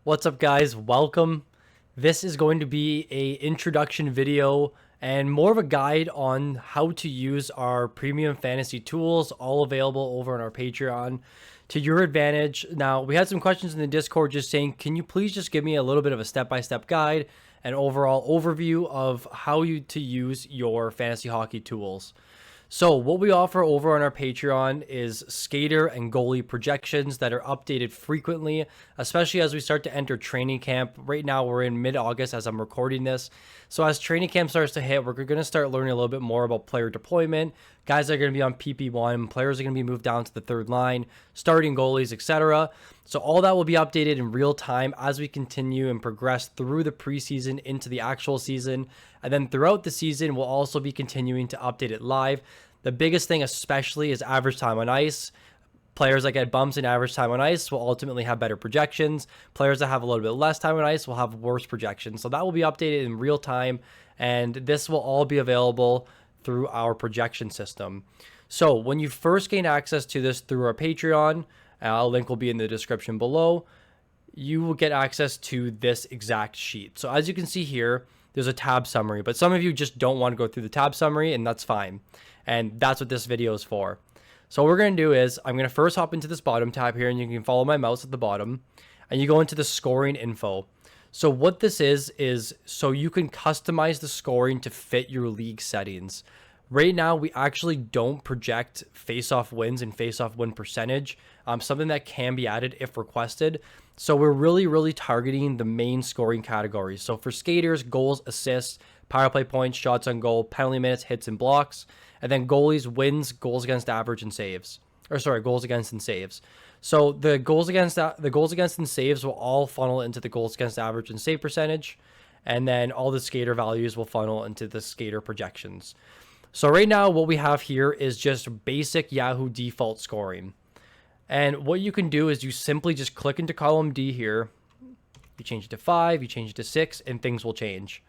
What's up, guys? Welcome. This is going to be a introduction video and more of a guide on how to use our premium fantasy tools, all available over on our Patreon to your advantage. Now, we had some questions in the Discord just saying, can you please just give me a little bit of a step-by-step guide and overall overview of how to use your fantasy hockey tools? So what we offer over on our Patreon is skater and goalie projections that are updated frequently, especially as we start to enter training camp. Right now we're in mid-August as I'm recording this. So as training camp starts to hit, we're going to start learning a little bit more about player deployment. Guys are going to be on PP1, players are going to be moved down to the third line, starting goalies, etc. So all that will be updated in real time as we continue and progress through the preseason into the actual season. And then throughout the season, we'll also be continuing to update it live. The biggest thing especially is average time on ice. Players that get bumps in average time on ice will ultimately have better projections. Players that have a little bit less time on ice will have worse projections. So that will be updated in real time, and this will all be available through our projection system. So when you first gain access to this through our Patreon, a link will be in the description below, you will get access to this exact sheet. So as you can see here, there's a tab summary, but some of you just don't want to go through the tab summary, and that's fine. And that's what this video is for. So what we're going to do is I'm going to first hop into this bottom tab here, and you can follow my mouse at the bottom, and you go into the scoring info. So what this is so you can customize the scoring to fit your league settings. Right now, we actually don't project face-off wins and face-off win percentage, something that can be added if requested. So we're really targeting the main scoring categories. So for skaters, goals, assists, power play points, shots on goal, penalty minutes, hits, and blocks. And then goalies, wins, goals against average, and saves. Or sorry, goals against and saves. So the goals against and saves will all funnel into the goals against average and save percentage. And then all the skater values will funnel into the skater projections. So right now, what we have here is just basic Yahoo default scoring. And what you can do is you simply just click into column D here. You change it to 5, you change it to 6, and things will change.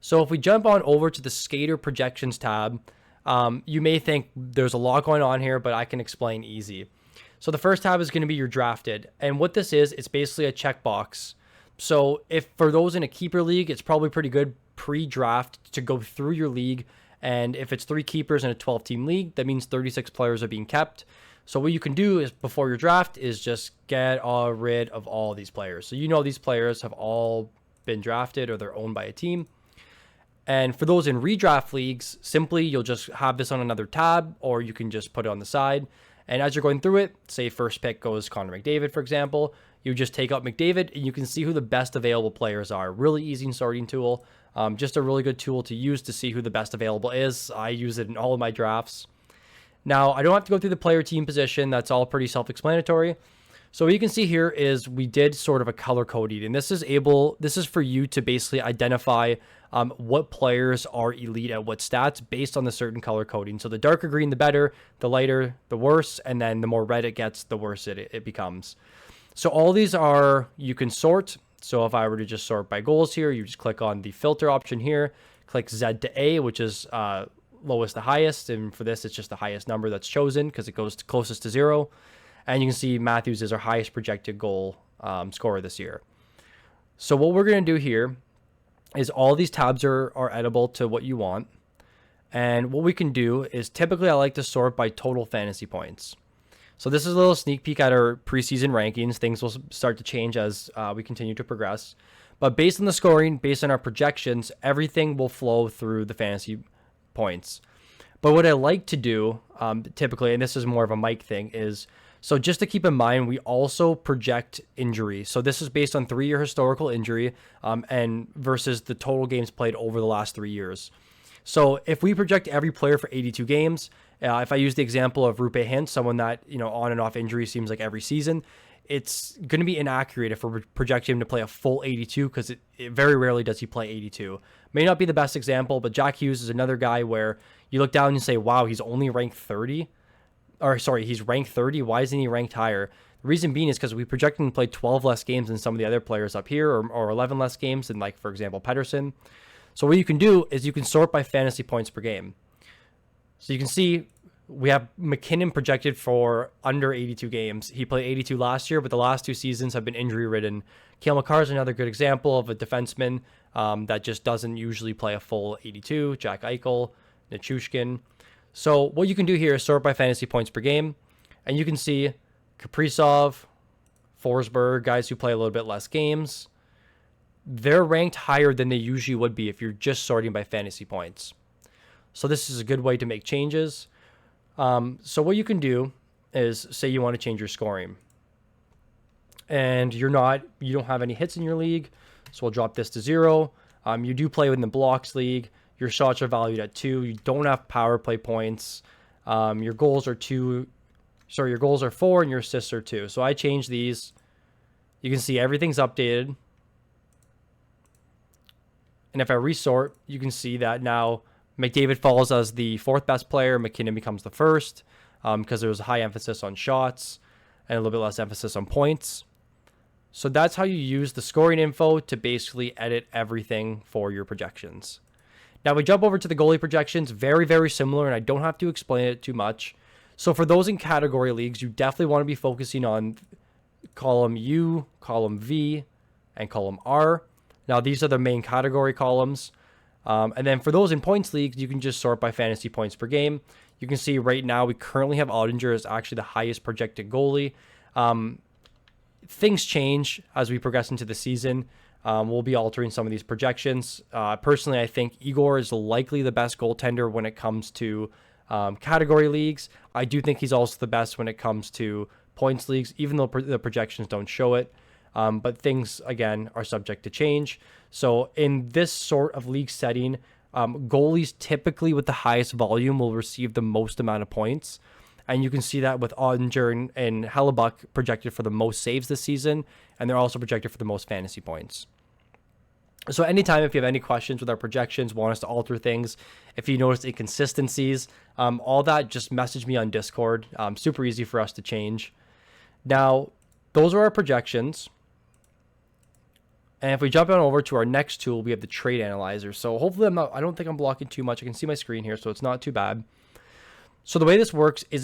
So if we jump on over to the skater projections tab, you may think there's a lot going on here, but I can explain easy. So the first tab is going to be your drafted. And what this is, it's basically a checkbox. So if for those in a keeper league, it's probably pretty good pre-draft to go through your league. And if it's 3 keepers in a 12-team league, that means 36 players are being kept. So what you can do is before your draft is just get rid of all of these players. So you know these players have all been drafted or they're owned by a team. And for those in redraft leagues, simply you'll just have this on another tab, or you can just put it on the side. And as you're going through it, say first pick goes Connor McDavid, for example, you just take out McDavid and you can see who the best available players are. Really easy sorting tool. Just a really good tool to use to see who the best available is. I use it in all of my drafts. Now, I don't have to go through the player team position. That's all pretty self-explanatory. So what you can see here is we did sort of a color coding, and this is for you to basically identify what players are elite at what stats based on the certain color coding. So the darker green, the better, the lighter, the worse, and then the more red it gets, the worse it becomes. So all these are, you can sort. So if I were to just sort by goals here, you just click on the filter option here, click Z to A, which is lowest to highest. And for this, it's just the highest number that's chosen because it goes closest to 0. And you can see Matthews is our highest projected goal scorer this year. So what we're going to do here is all these tabs are editable to what you want. And what we can do is typically I like to sort by total fantasy points. So this is a little sneak peek at our preseason rankings. Things will start to change as we continue to progress. But based on the scoring, based on our projections, everything will flow through the fantasy points. But what I like to do typically, and this is more of a Mike thing, is so just to keep in mind, we also project injury. So this is based on 3-year historical injury and versus the total games played over the last 3 years. So if we project every player for 82 games, if I use the example of Rupe Hintz, someone that, on and off injury seems like every season, it's going to be inaccurate if we're projecting him to play a full 82 because it very rarely does he play 82. May not be the best example, but Jack Hughes is another guy where you look down and say, wow, he's only ranked 30. Or sorry, he's ranked 30. Why isn't he ranked higher? The reason being is because we project him to play 12 less games than some of the other players up here, or 11 less games than, like, for example, Pettersson. So what you can do is you can sort by fantasy points per game. So you can see we have McKinnon projected for under 82 games. He played 82 last year, but the last 2 seasons have been injury-ridden. Cale Makar is another good example of a defenseman that just doesn't usually play a full 82. Jack Eichel, Nichushkin. So what you can do here is sort by fantasy points per game, and you can see Kaprizov, Forsberg, guys who play a little bit less games. They're ranked higher than they usually would be if you're just sorting by fantasy points. So this is a good way to make changes. So what you can do is, say you want to change your scoring, and you don't have any hits in your league. So we'll drop this to 0. You do play in the blocks league. Your shots are valued at 2. You don't have power play points. Your goals are 2. Sorry, your goals are 4 and your assists are 2. So I changed these. You can see everything's updated. And if I resort, you can see that now McDavid falls as the 4th best player. McKinnon becomes the 1st because there was a high emphasis on shots and a little bit less emphasis on points. So that's how you use the scoring info to basically edit everything for your projections. Now we jump over to the goalie projections. Very, very similar, and I don't have to explain it too much. So for those in category leagues, you definitely want to be focusing on column U, column V, and column R. Now these are the main category columns. And then for those in points leagues, you can just sort by fantasy points per game. You can see right now we currently have Ottinger as actually the highest projected goalie. Things change as we progress into the season. We'll be altering some of these projections. Personally, I think Igor is likely the best goaltender when it comes to category leagues. I do think he's also the best when it comes to points leagues, even though the projections don't show it. But things, again, are subject to change. So in this sort of league setting, goalies typically with the highest volume will receive the most amount of points. And you can see that with Ottinger and Hellebuck projected for the most saves this season. And they're also projected for the most fantasy points. So anytime if you have any questions with our projections, want us to alter things, if you notice inconsistencies, all that, just message me on Discord. Super easy for us to change. Now, those are our projections. And if we jump on over to our next tool, we have the trade analyzer. So hopefully I don't think I'm blocking too much. I can see my screen here, so it's not too bad. So the way this works is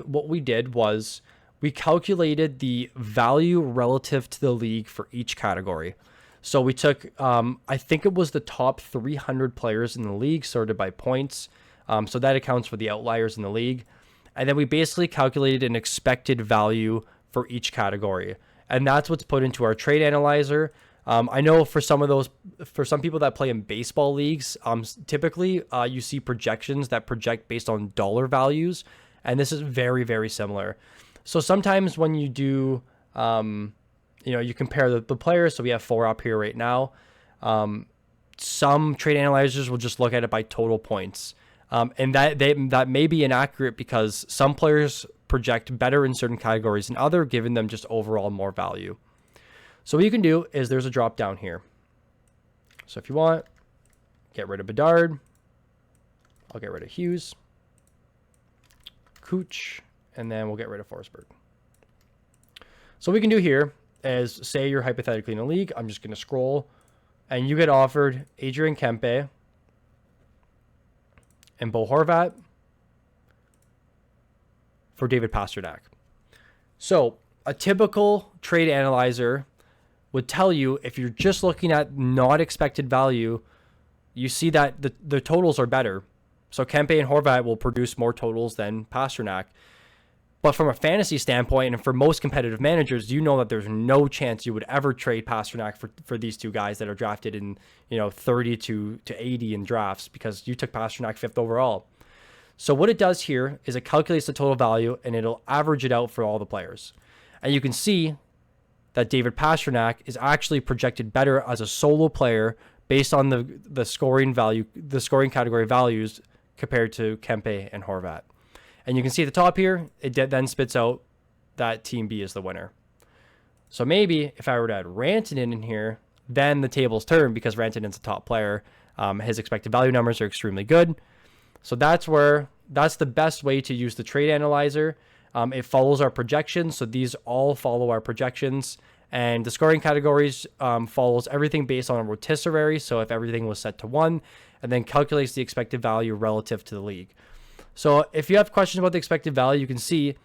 what we did was we calculated the value relative to the league for each category. So we took, I think it was the top 300 players in the league sorted by points. So that accounts for the outliers in the league. And then we basically calculated an expected value for each category. And that's what's put into our trade analyzer. I know for some people that play in baseball leagues, typically you see projections that project based on dollar values. And this is very, very similar. So sometimes when you do, you compare the players. So we have 4 up here right now. Some trade analyzers will just look at it by total points. And that may be inaccurate because some players project better in certain categories than other, giving them just overall more value. So what you can do is there's a drop down here. So if you want, get rid of Bedard. I'll get rid of Hughes, Cooch, and then we'll get rid of Forsberg. So what we can do here is, say you're hypothetically in a league. I'm just going to scroll, and you get offered Adrian Kempe and Bo Horvat for David Pastrnak. So a typical trade analyzer would tell you, if you're just looking at not expected value, you see that the totals are better. So Kempe and Horvat will produce more totals than Pastrnak. But from a fantasy standpoint, and for most competitive managers, you know that there's no chance you would ever trade Pastrnak for these two guys that are drafted in 30 to 80 in drafts, because you took Pastrnak 5th overall. So what it does here is it calculates the total value and it'll average it out for all the players. And you can see that David Pastrnak is actually projected better as a solo player based on the scoring category values compared to Kempe and Horvat. And you can see at the top here, it then spits out that Team B is the winner. So maybe if I were to add Rantanen in here, then the tables turn because Rantanen's a top player. His expected value numbers are extremely good. So that's the best way to use the trade analyzer. It follows our projections. So these all follow our projections. And the scoring categories follows everything based on a rotisserie. So if everything was set to 1, and then calculates the expected value relative to the league. So if you have questions about the expected value, you can see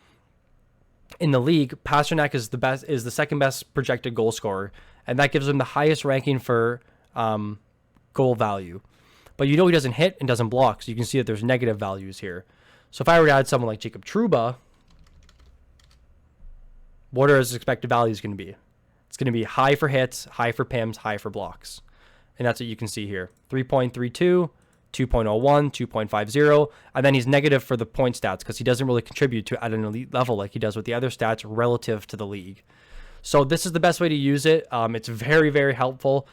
in the league, Pasternak is the second best projected goal scorer, and that gives him the highest ranking for goal value. But you know he doesn't hit and doesn't block, so you can see that there's negative values here. So if I were to add someone like Jacob Trouba, what are his expected values going to be? It's going to be high for hits, high for PIMs, high for blocks. And that's what you can see here. 3.32, 2.01, 2.50, and then he's negative for the point stats because he doesn't really contribute to at an elite level like he does with the other stats relative to the league. So this is the best way to use it. It's very, very helpful.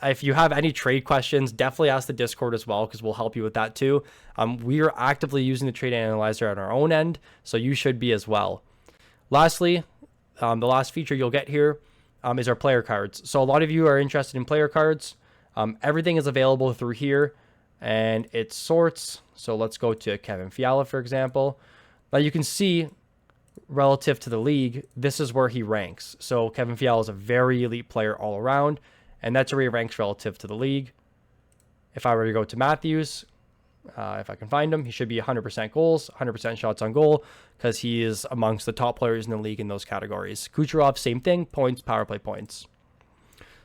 If you have any trade questions, definitely ask the Discord as well because we'll help you with that too. We are actively using the trade analyzer on our own end, so you should be as well. Lastly, the last feature you'll get here is our player cards. So a lot of you are interested in player cards. Everything is available through here, and it sorts. So let's go to Kevin Fiala, for example. Now you can see relative to the league, this is where he ranks. So Kevin Fiala is a very elite player all around, and that's where he ranks relative to the league. If I were to go to Matthews, if I can find him, he should be 100% goals, 100% shots on goal, because he is amongst the top players in the league in those categories. Kucherov, same thing, points, power play points.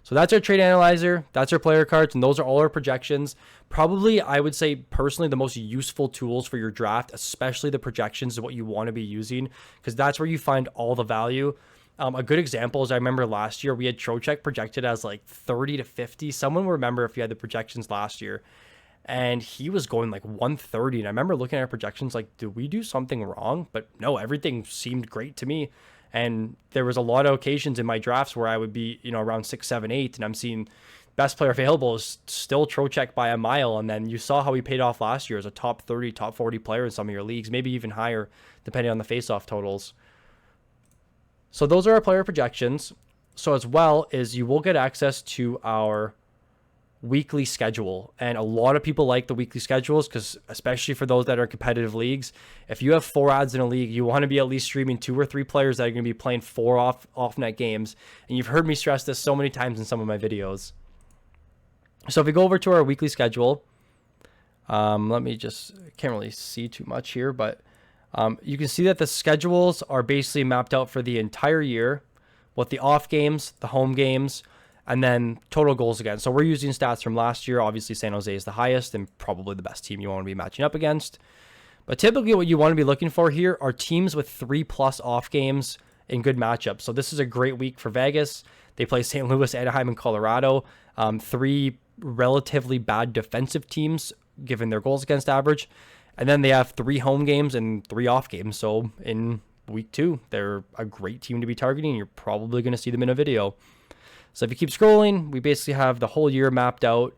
So that's our trade analyzer, that's our player cards, and those are all our projections. Probably, I would say, personally, the most useful tools for your draft, especially the projections, is what you want to be using, because that's where you find all the value. A good example is I remember last year, we had Trocheck projected as like 30 to 50. Someone will remember if you had the projections last year. And he was going like 130. And I remember looking at our projections like, did we do something wrong? But no, everything seemed great to me. And there was a lot of occasions in my drafts where I would be, around 6, 7, 8, and I'm seeing best player available is still Trocheck by a mile. And then you saw how he paid off last year as a top 30, top 40 player in some of your leagues, maybe even higher, depending on the face-off totals. So those are our player projections. So as well is you will get access to our weekly schedule, and a lot of people like the weekly schedules because especially for those that are competitive leagues, if you have 4 ads in a league, you want to be at least streaming 2 or 3 players that are going to be playing 4 off net games, and you've heard me stress this so many times in some of my videos. So if we go over to our weekly schedule, let me just, can't really see too much here, but you can see that the schedules are basically mapped out for the entire year with the off games, the home games, and then total goals against. So we're using stats from last year. Obviously, San Jose is the highest and probably the best team you want to be matching up against. But typically what you want to be looking for here are teams with 3+ off games in good matchups. So this is a great week for Vegas. They play St. Louis, Anaheim, and Colorado. 3 relatively bad defensive teams given their goals against average. And then they have 3 home games and 3 off games. So in week 2, they're a great team to be targeting. You're probably going to see them in a video. So if you keep scrolling, we basically have the whole year mapped out.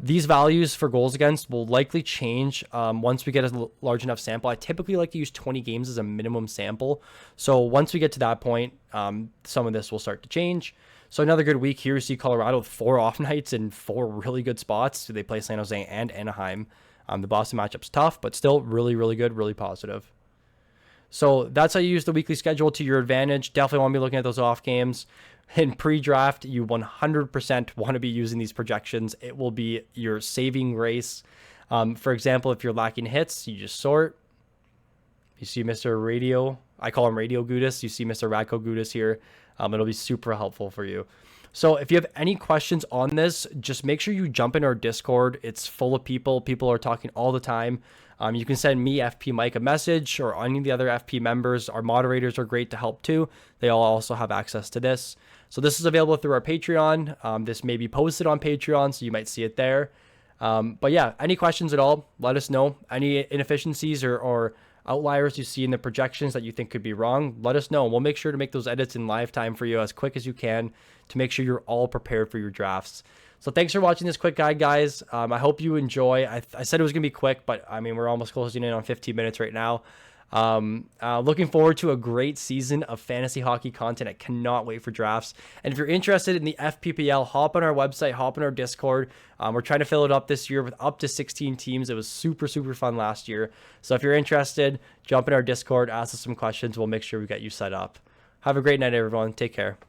These values for goals against will likely change once we get a large enough sample. I typically like to use 20 games as a minimum sample. So once we get to that point, some of this will start to change. So another good week here, you see Colorado with 4 off nights and 4 really good spots. They play San Jose and Anaheim. The Boston matchup's tough, but still really, really good, really positive. So that's how you use the weekly schedule to your advantage. Definitely want to be looking at those off games. In pre-draft, you 100% want to be using these projections. It will be your saving grace. For example, if you're lacking hits, you just sort. You see Mr. Radio. I call him Radio Gudis. You see Mr. Radko Gudis here. It'll be super helpful for you. So if you have any questions on this, just make sure you jump in our Discord. It's full of people. People are talking all the time. You can send me, FP Mike, a message, or any of the other FP members. Our moderators are great to help too. They all also have access to this. So this is available through our Patreon. This may be posted on Patreon, so you might see it there. But yeah, any questions at all, let us know. Any inefficiencies or outliers you see in the projections that you think could be wrong, let us know. We'll make sure to make those edits in live time for you as quick as you can to make sure you're all prepared for your drafts. So thanks for watching this quick guide, guys. I hope you enjoy. I said it was going to be quick, but I mean, we're almost closing in on 15 minutes right now. Looking forward to a great season of fantasy hockey content. I cannot wait for drafts. And if you're interested in the FPPL, hop on our website, hop on our Discord. We're trying to fill it up this year with up to 16 teams. It was super, super fun last year. So if you're interested, jump in our Discord, ask us some questions. We'll make sure we get you set up. Have a great night, everyone. Take care.